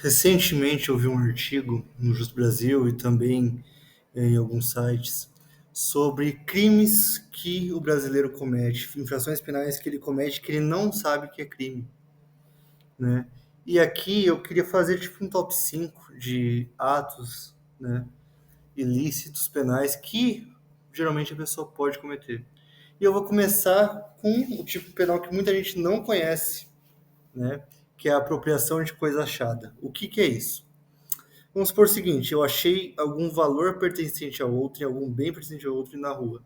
Recentemente eu vi um artigo no Justo Brasil e também em alguns sites sobre crimes que o brasileiro comete, infrações penais que ele comete que ele não sabe que é crime, né? E aqui eu queria fazer tipo um top 5 de atos, né, ilícitos penais que geralmente a pessoa pode cometer. E eu vou começar com o tipo penal que muita gente não conhece, né, que é a apropriação de coisa achada. O que que é isso? Vamos supor o seguinte, eu achei algum valor pertencente a outro, algum bem pertencente a outro na rua.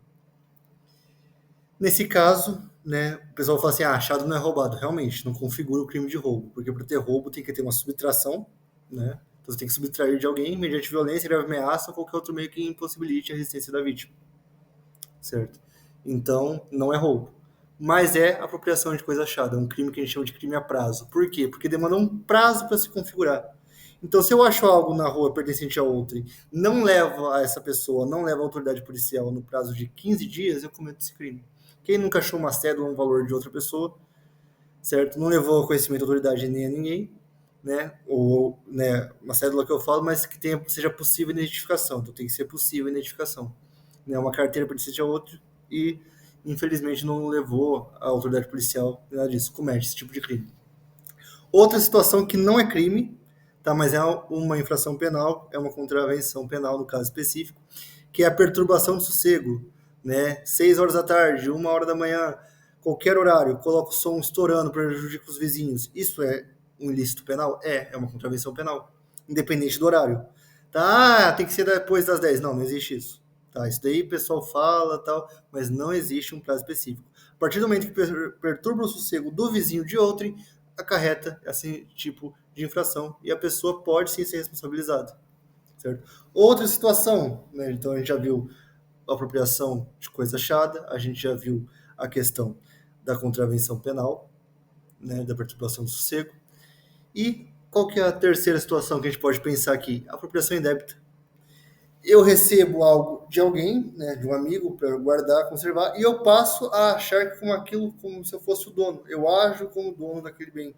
Nesse caso, né, o pessoal fala assim, achado não é roubado. Realmente, não configura o crime de roubo, porque para ter roubo tem que ter uma subtração, né? Então você tem que subtrair de alguém mediante violência, grave ameaça ou qualquer outro meio que impossibilite a resistência da vítima, certo? Então, não é roubo. Mas é apropriação de coisa achada, é um crime que a gente chama de crime a prazo. Por quê? Porque demanda um prazo para se configurar. Então, se eu acho algo na rua pertencente a outrem, não leva a essa pessoa, não leva a autoridade policial no prazo de 15 dias, eu cometo esse crime. Quem nunca achou uma cédula ou um valor de outra pessoa, certo? Não levou conhecimento da autoridade nem a ninguém, né? Ou, né, uma cédula que eu falo, mas que tenha, seja possível identificação. Então, tem que ser possível identificação. Né? Uma carteira pertencente a outra e, infelizmente, não levou a autoridade policial, nada disso, comete esse tipo de crime. Outra situação que não é crime, tá? Mas é uma infração penal, é uma contravenção penal no caso específico, que é a perturbação do sossego, né? 6 horas da tarde, 1 hora da manhã, qualquer horário, coloca o som estourando, prejudica os vizinhos. Isso é um ilícito penal? É uma contravenção penal, independente do horário. Tá? Tem que ser depois das 10. Não, não existe isso. Tá? Isso daí o pessoal fala tal, mas não existe um prazo específico. A partir do momento que perturba o sossego do vizinho de outrem, acarreta esse tipo de infração e a pessoa pode sim ser responsabilizada, certo? Outra situação, né? Então a gente já viu a apropriação de coisa achada, a gente já viu a questão da contravenção penal, né? Da perturbação do sossego. E qual que é a terceira situação que a gente pode pensar aqui? A apropriação indébita. Eu recebo algo de alguém, né, de um amigo, para guardar, conservar, e eu passo a achar como aquilo, como se eu fosse o dono. Eu ajo como dono daquele bem,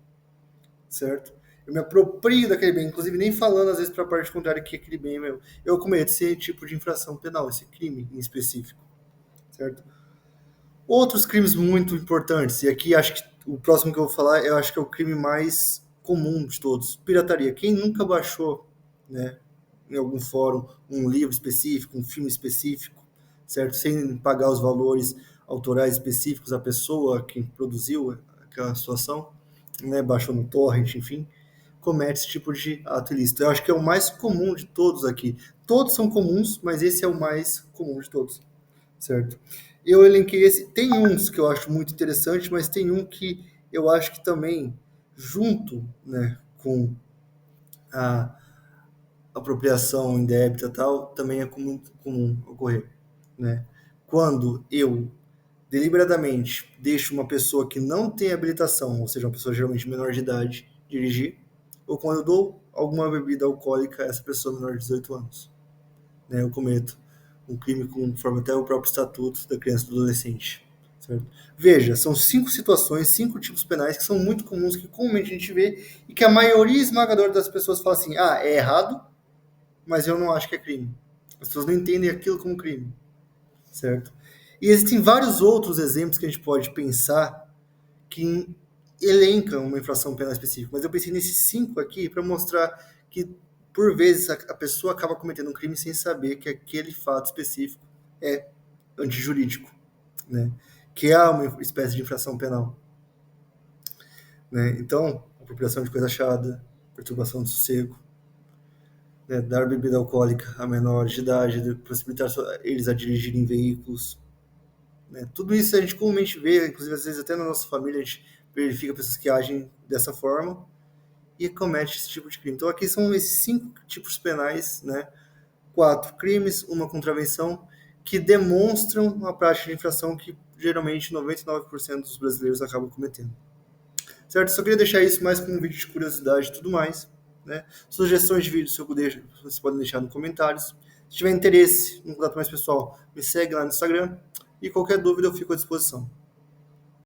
certo? Eu me aproprio daquele bem, inclusive nem falando às vezes para a parte contrária que aquele bem é meu. Eu cometo esse tipo de infração penal, esse crime em específico, certo? Outros crimes muito importantes, e aqui acho que o próximo que eu vou falar, eu acho que é o crime mais comum de todos, pirataria. Quem nunca baixou, né, em algum fórum, um livro específico, um filme específico, certo? Sem pagar os valores autorais específicos à pessoa que produziu aquela situação, né, baixou no torrent, enfim, comete esse tipo de ato ilícito. Eu acho que é o mais comum de todos aqui. Todos são comuns, mas esse é o mais comum de todos, certo? Eu elenquei esse. Tem uns que eu acho muito interessante, mas tem um que eu acho que também, junto, né, com a apropriação indébita e tal, também é muito comum ocorrer, né? Quando eu deliberadamente deixo uma pessoa que não tem habilitação, ou seja, uma pessoa geralmente menor de idade, dirigir, ou quando eu dou alguma bebida alcoólica a essa pessoa menor de 18 anos, né? Eu cometo um crime conforme até o próprio estatuto da criança e do adolescente, certo? Veja, são 5 situações, 5 tipos penais que são muito comuns, que comumente a gente vê e que a maioria esmagadora das pessoas fala assim, é errado, mas eu não acho que é crime. As pessoas não entendem aquilo como crime, certo? E existem vários outros exemplos que a gente pode pensar que elencam uma infração penal específica, mas eu pensei nesses 5 aqui para mostrar que, por vezes, a pessoa acaba cometendo um crime sem saber que aquele fato específico é antijurídico, né? Que é uma espécie de infração penal, né? Então, apropriação de coisa achada, perturbação do sossego, né, dar bebida alcoólica a menores de idade, possibilitar eles a dirigirem veículos, né? Tudo isso a gente comumente vê, inclusive às vezes até na nossa família a gente verifica pessoas que agem dessa forma e comete esse tipo de crime. Então aqui são esses 5 tipos penais, né? 4 crimes, uma contravenção, que demonstram a prática de infração que geralmente 99% dos brasileiros acabam cometendo. Certo? Só queria deixar isso mais como um vídeo de curiosidade e tudo mais, né? Sugestões de vídeos vocês podem deixar nos comentários. Se tiver interesse em um contato mais pessoal, me segue lá no Instagram e qualquer dúvida eu fico à disposição.